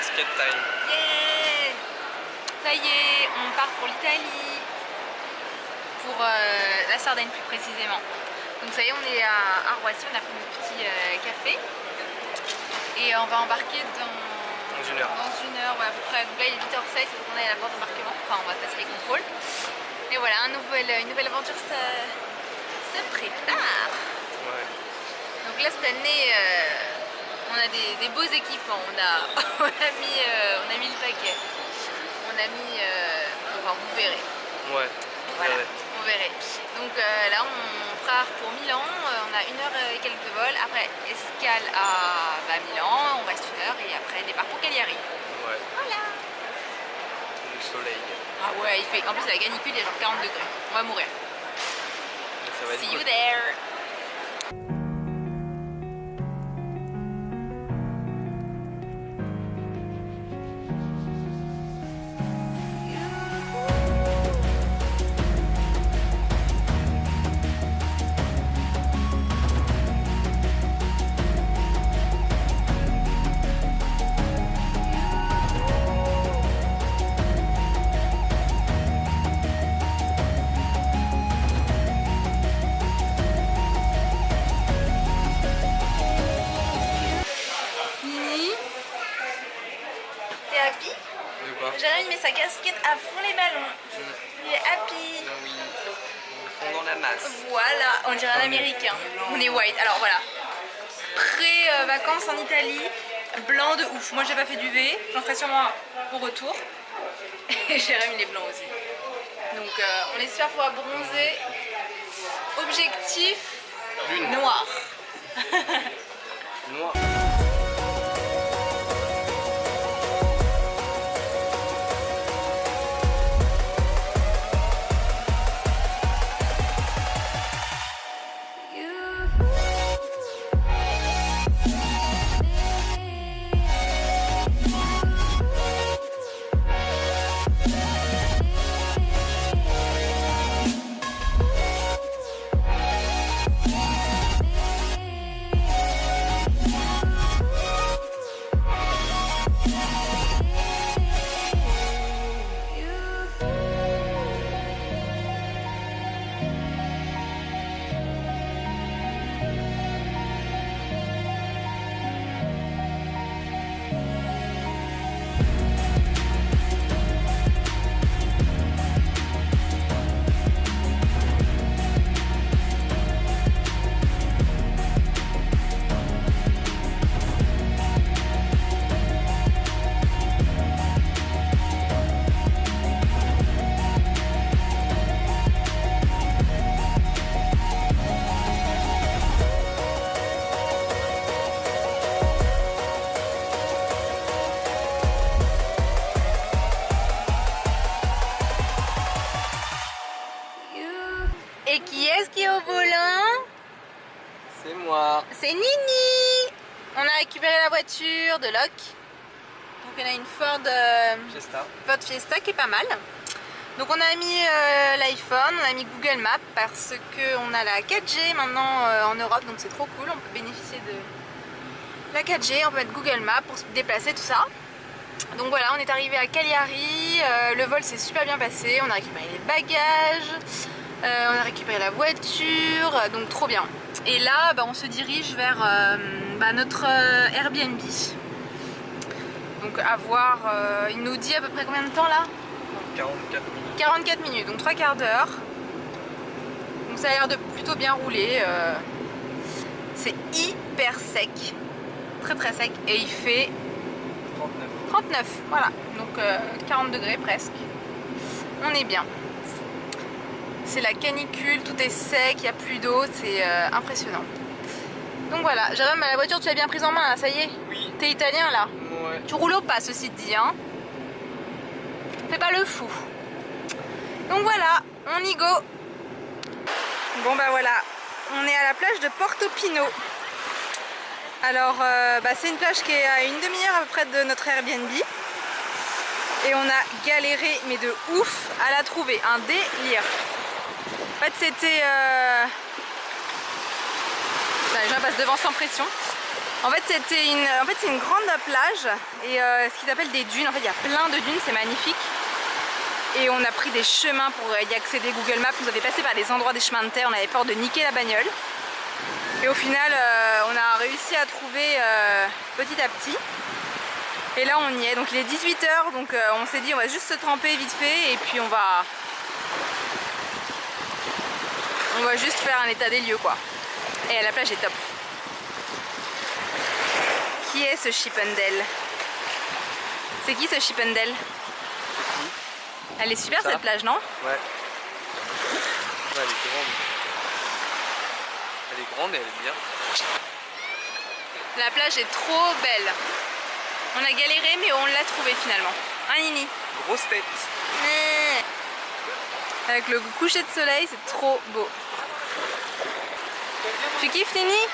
skate time. Yeah. Ça y est, on part pour l'Italie. Pour la Sardaigne plus précisément. Donc ça y est, on est à Roissy, on a pris notre petit café. Et on va embarquer dans une heure. Dans une heure, ouais, à peu près. Donc là il est 8h07, donc on est à la porte d'embarquement. Enfin, on va passer les contrôles. Et voilà, une nouvelle aventure se prépare. Ouais. Donc là cette année, on a des beaux équipements. On a mis le paquet. On a mis, enfin vous verrez. Ouais. Voilà, on verrait. Donc là on part pour Milan, on a 1h et quelques de vol. Après escale à Milan, on reste 1 heure et après départ pour Cagliari. Ouais. Voilà. Le soleil. Ah ouais, il fait. En plus la canicule, il y a genre 40 degrés. On va mourir. Ça va être See cool. you there. Jérémy met sa casquette à fond les ballons. Il est happy. Oui, ils font dans la masse. Voilà, on dirait un américain. On est white. Alors voilà. Pré-vacances en Italie. Blanc de ouf. Moi j'ai pas fait du V. J'en ferai sûrement au retour. Et Jérémy il est blanc aussi. Donc on espère pouvoir bronzer. Objectif Lune. noir. Noir. Et qui est-ce qui est au volant? C'est moi. C'est Nini. On a récupéré la voiture de Locke. Donc on a une Ford Fiesta qui est pas mal. Donc on a mis l'iPhone, on a mis Google Maps parce qu'on a la 4G maintenant en Europe, donc c'est trop cool, on peut bénéficier de la 4G, on peut mettre Google Maps pour se déplacer, tout ça. Donc voilà, on est arrivé à Cagliari, le vol s'est super bien passé, on a récupéré les bagages, on a récupéré la voiture, donc trop bien. Et là, on se dirige vers notre Airbnb. Donc à voir, il nous dit à peu près combien de temps là? 44 minutes. 44 minutes, donc 3 quarts d'heure. Donc ça a l'air de plutôt bien rouler. C'est hyper sec, très très sec, et il fait 39, voilà, donc 40 degrés presque. On est bien. C'est la canicule, tout est sec, il n'y a plus d'eau, c'est impressionnant. Donc voilà, Jérôme, la voiture tu l'as bien prise en main là, ça y est? Oui. T'es italien là? Ouais. Tu roules au pas, ceci dit, hein? Fais pas le fou. Donc voilà, on y go. Bon voilà, on est à la plage de Portofino. Alors c'est une plage qui est à une demi-heure à peu près de notre Airbnb. Et on a galéré, mais de ouf, à la trouver, un délire. En fait c'était... Les gens passent devant sans pression. En fait, c'est une grande plage et ce qu'ils appellent des dunes. En fait, il y a plein de dunes, c'est magnifique. Et on a pris des chemins pour y accéder. Google Maps nous avait passé par des endroits, des chemins de terre. On avait peur de niquer la bagnole. Et au final, on a réussi à trouver petit à petit. Et là, on y est. Donc, il est 18 h. Donc, on s'est dit, on va juste se tremper vite fait. Et puis, on va juste faire un état des lieux, quoi. Et la plage est top. Qui est ce Chippendale? C'est qui ce Chippendale? Elle est super cette plage, non? Ouais. Elle est grande. Elle est grande et elle est bien. La plage est trop belle. On a galéré mais on l'a trouvée finalement. Hein Nini? Grosse tête. Avec le coucher de soleil, c'est trop beau. Tu kiffes Nini?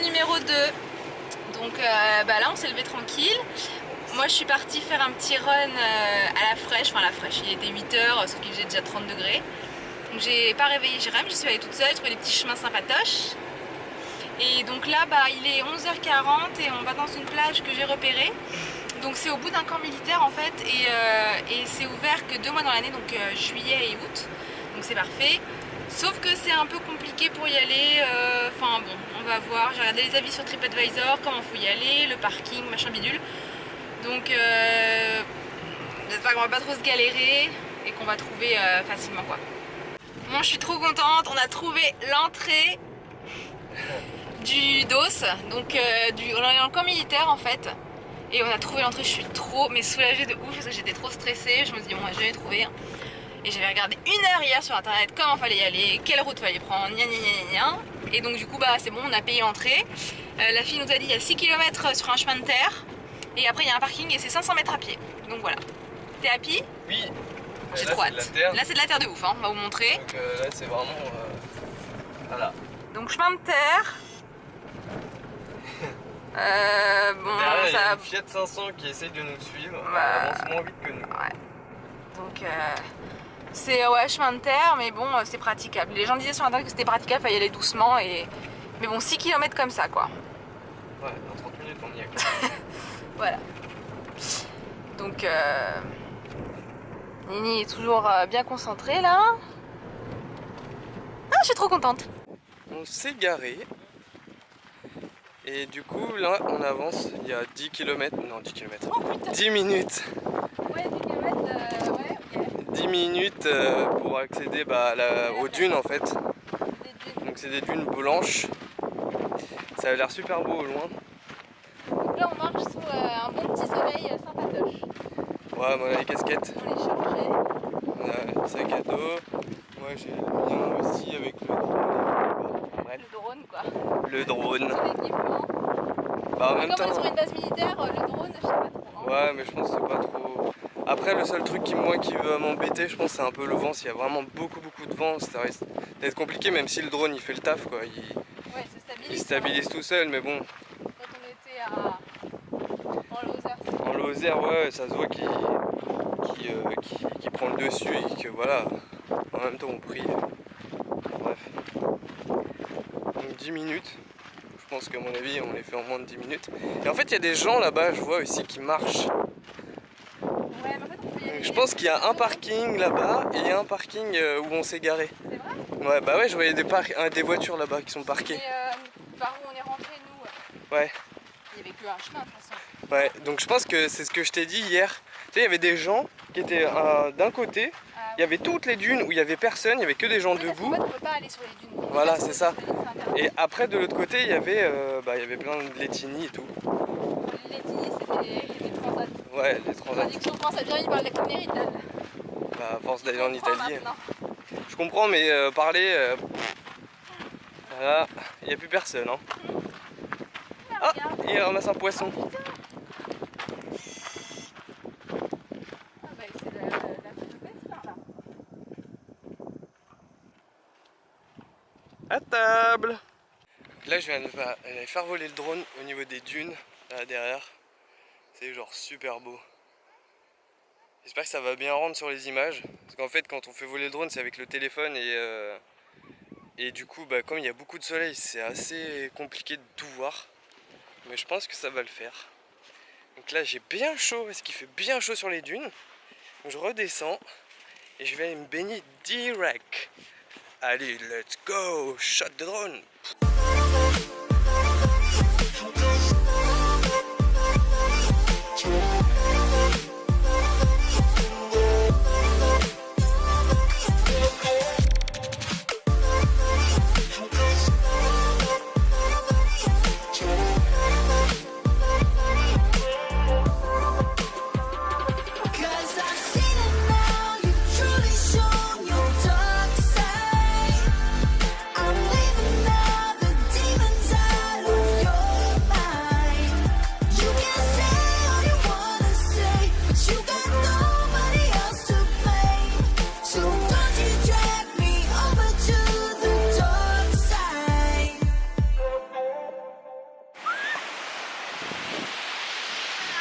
Numéro 2. Donc là on s'est levé tranquille. Moi je suis partie faire un petit run à la fraîche, enfin à la fraîche, il était 8 h sauf qu'il faisait déjà 30 degrés. Donc j'ai pas réveillé Jérém, je suis allée toute seule, j'ai trouvé des petits chemins sympatoches. Et donc là il est 11 h 40 et on va dans une plage que j'ai repérée. Donc c'est au bout d'un camp militaire en fait et c'est ouvert que 2 mois dans l'année, donc juillet et août. Donc c'est parfait. Sauf que c'est un peu compliqué pour y aller, enfin bon, on va voir, j'ai regardé les avis sur TripAdvisor, comment faut y aller, le parking, machin bidule. Donc j'espère qu'on va pas trop se galérer et qu'on va trouver facilement quoi. Bon, je suis trop contente, on a trouvé l'entrée du DOS, donc on est dans le camp militaire en fait. Et on a trouvé l'entrée, je suis trop soulagée de ouf parce que j'étais trop stressée, je me suis dit bon, on va jamais trouver. Et j'avais regardé 1 heure hier sur internet comment fallait y aller, quelle route fallait prendre, gna gna gna gna. Et donc du coup c'est bon, on a payé l'entrée. La fille nous a dit il y a 6 km sur un chemin de terre. Et après il y a un parking et c'est 500 mètres à pied. Donc voilà. T'es happy? Oui. J'ai trop hâte. Là c'est de la terre de ouf, hein. On va vous montrer. Donc là c'est vraiment... voilà. Donc chemin de terre. Bon, derrière, ça... il y a une Fiat 500 qui essaye de nous suivre. Elle avance moins vite que nous. Ouais. Donc c'est chemin de terre, mais bon, c'est praticable. Les gens disaient sur internet que c'était praticable, il fallait y aller doucement. Mais bon, 6 km comme ça, quoi. Ouais, dans 30 minutes, on y est. Voilà. Donc, Nini est toujours bien concentrée, là. Ah, je suis trop contente. On s'est garé. Et du coup, là, on avance. Il y a 10 km. Non, 10 km. Oh, putain. 10 minutes. Ouais, 10 km, ouais, ok. 10 minutes pour accéder aux dunes en fait. Donc c'est des dunes blanches. Ça a l'air super beau au loin. Donc là on marche sous un bon petit soleil sympatoche. Ouais, on a les casquettes. On les chargeait. On a le sac à dos. Moi j'ai le mien aussi avec le drone. Bref. Le drone quoi. Le drone. Tout l'équipement. Bah, en même Comme on est temps... sur une base militaire, le drone je sais pas trop. Hein. Ouais, mais je pense que c'est pas trop... Après, le seul truc qui va m'embêter, je pense, c'est un peu le vent. S'il y a vraiment beaucoup de vent, ça risque d'être compliqué, même si le drone il fait le taf, quoi. Il stabilise tout seul, mais bon. Quand on était en Lozère. En Lozère, ouais, ça se voit qu'il prend le dessus et que voilà, en même temps on prie. Bref. Donc 10 minutes. Je Je pense qu'à mon avis on les fait en moins de 10 minutes. Et en fait il y a des gens là-bas, je vois aussi, qui marchent. Ouais, mais en fait, on peut y aller. Je pense qu'il y a un parking là-bas et il y a un parking où on s'est garé. C'est vrai? Ouais, bah ouais, je voyais des voitures là-bas qui sont parquées. Et par où on est rentré nous? Ouais. Il n'y avait plus un chemin de toute façon. Ouais, donc je pense que c'est ce que je t'ai dit hier. Tu sais, il y avait des gens qui étaient d'un côté, il y avait toutes les dunes où il y avait personne, il y avait que des gens debout. En fait, on peut pas aller sur les dunes. Voilà, c'est ça. Et après, de l'autre côté, il y avait plein de Letini et tout. Les Letini, c'était les transats. Ouais, les transats. Tandis que si on pense à bien, il parle de la Méridale. Bah, à force d'aller en Italie. Je comprends, mais parler. Voilà, il n'y a plus personne. Hein. Ah, il ramasse un poisson. À table. Là je viens de faire voler le drone au niveau des dunes, là derrière. C'est genre super beau. J'espère que ça va bien rendre sur les images. Parce qu'en fait quand on fait voler le drone c'est avec le téléphone et du coup bah, comme il y a beaucoup de soleil c'est assez compliqué de tout voir. Mais je pense que ça va le faire. Donc là j'ai bien chaud parce qu'il fait bien chaud sur les dunes. Donc je redescends et je vais aller me baigner direct. Allez, let's go! Shot de drone!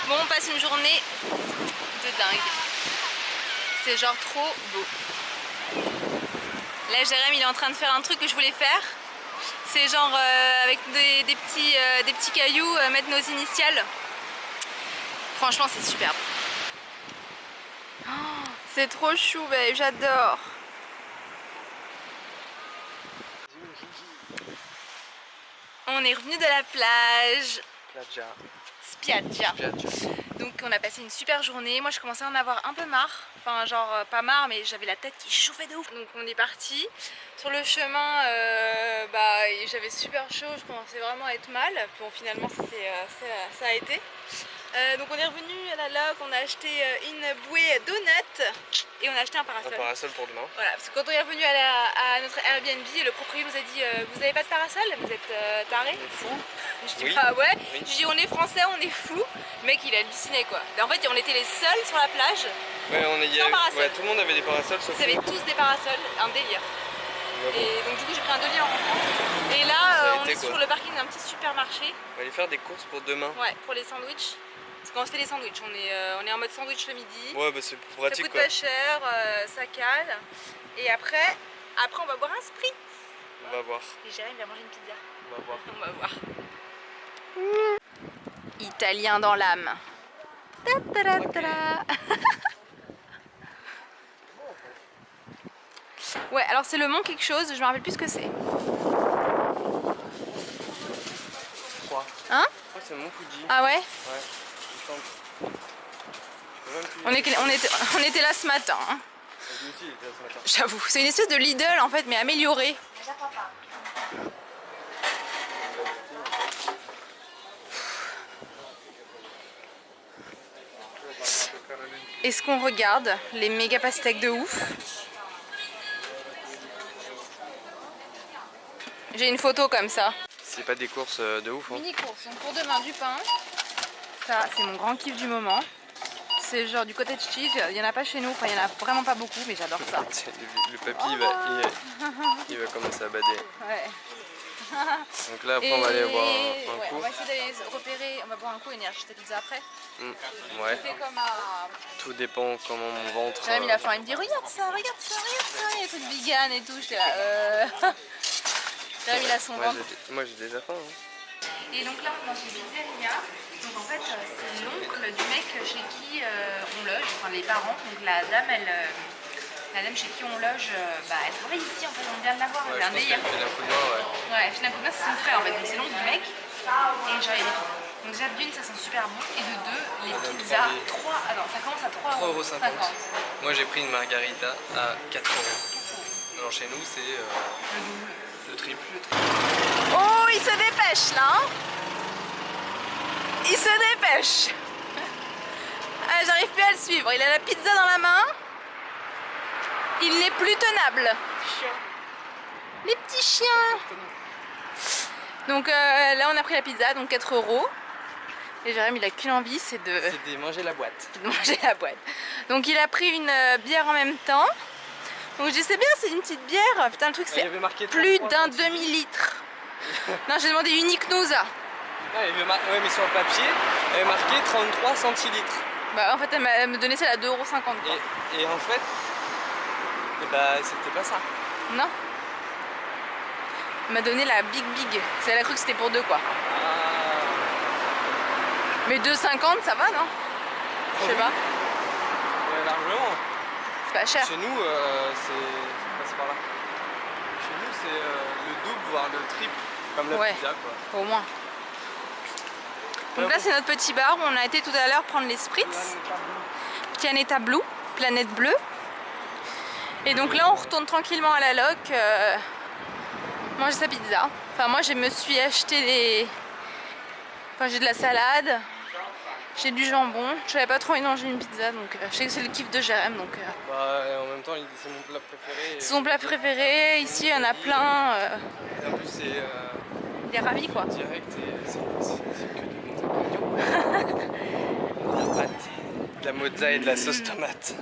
Bon, on passe une journée de dingue. C'est genre trop beau. Là, Jérém, il est en train de faire un truc que je voulais faire. C'est genre avec des petits cailloux, mettre nos initiales. Franchement, c'est superbe. Oh, c'est trop chou, babe, j'adore. On est revenu de la plage. Spiaggia. Donc on a passé une super journée. Moi je commençais à en avoir un peu marre. Enfin genre pas marre mais j'avais la tête qui chauffait de ouf. Donc on est parti. Sur le chemin j'avais super chaud, je commençais vraiment à être mal. Bon finalement ça a été. Donc on est revenu à la log, on a acheté une bouée donut et on a acheté un parasol. Un parasol pour demain. Voilà, parce que quand on est revenu à notre Airbnb, le propriétaire nous a dit vous avez pas de parasol? Vous êtes tarés? Fou. Je dis oui. bah ouais, oui. Je dis on est français, on est fou. Le mec il a halluciné quoi. Et en fait on était les seuls sur la plage. Ouais, sans parasol. Ouais, tout le monde avait des parasols sauf Ils avaient tous des parasols, un délire. Et donc du coup j'ai pris un délire en rentrant. Et là on est sur le parking d'un petit supermarché. On va aller faire des courses pour demain. Ouais, pour les sandwichs. Parce qu'on fait des sandwichs, on est en mode sandwich le midi. Ouais bah c'est pratique. Ça coûte pas cher, ça cale. Et après on va boire un spritz. On va voir. Et Jérémy va manger une pizza. On va voir. On va voir. Italien dans l'âme. Ouais, alors c'est le mont quelque chose, je me rappelle plus ce que c'est. Hein? C'est mon Fuji. Ah ouais? Ouais. On était là ce matin. Hein. J'avoue, c'est une espèce de Lidl en fait, mais améliorée. Est-ce qu'on regarde les méga pastèques de ouf? J'ai une photo comme ça. C'est pas des courses de ouf. Hein. Mini course, donc pour demain du pain. Ça, c'est mon grand kiff du moment. C'est genre du cottage cheese, il n'y en a pas chez nous, enfin il n'y en a vraiment pas beaucoup, mais j'adore ça. Le papy il va commencer à bader. Ouais. Donc là après on va aller boire un coup. On va essayer d'aller repérer, on va boire un coup et aller acheter pizza après. Ouais. C'est comme à... Tout dépend comment mon ventre... Jérémy il a faim, il me dit regarde ça, il y a toute vegan et tout, j'étais là Jérémy il a son ventre. Moi j'ai déjà faim. Hein. Et donc là, on est dans une pizzeria. Donc en fait, c'est l'oncle du mec chez qui on loge, enfin les parents. Donc la dame, la dame chez qui on loge, elle travaille ici en fait, on vient de la voir, elle vient hier. Ouais, Fina Koudma, c'est son frère en fait, donc c'est l'oncle du mec. Et j'avais les pizzas. Donc déjà d'une, ça sent super bon. Et de deux, les pizzas, ça commence à 3,50 €. Moi j'ai pris une margarita à 4 €. Alors chez nous c'est le triple. Oh, il se dépêche là, hein. Il se dépêche. Ah, j'arrive plus à le suivre. Il a la pizza dans la main. Il n'est plus tenable. Les petits chiens. Donc là, on a pris la pizza, donc 4 €. Et Jérém, il a qu'une envie, c'est de manger la boîte. De manger la boîte. Donc il a pris une bière en même temps. Donc je dis c'est bien, c'est une petite bière. Putain, le truc c'est plus d'un demi-litre. Non, j'ai demandé unique Nouza. Ouais, mais sur le papier, elle est marquée 33 centilitres. Bah en fait, elle me donnait celle à 2,50 €. Et en fait, c'était pas ça. Non. Elle m'a donné la Big. Elle a cru que c'était pour deux quoi. Mais 2,50 ça va non? Je sais pas. Ouais, largement. C'est pas cher. Chez nous, c'est par là. Chez nous, c'est le double, voire le triple, comme la pizza quoi. Au moins. Donc là, c'est notre petit bar où on a été tout à l'heure prendre les spritz. Pianeta Blue, Planète Bleue. Et donc là, on retourne tranquillement à la loc, manger sa pizza. Enfin, moi, je me suis acheté des... Enfin, j'ai de la salade. J'ai du jambon, je n'avais pas trop envie de manger une pizza, donc je sais que c'est le kiff de Jérém. Donc, en même temps, c'est mon plat préféré. C'est son plat préféré, ici il y en a plein. Et en plus, c'est. Il est ravi quoi. Direct et c'est que de bons ingrédients. La pâte, de la mozza et de la sauce tomate.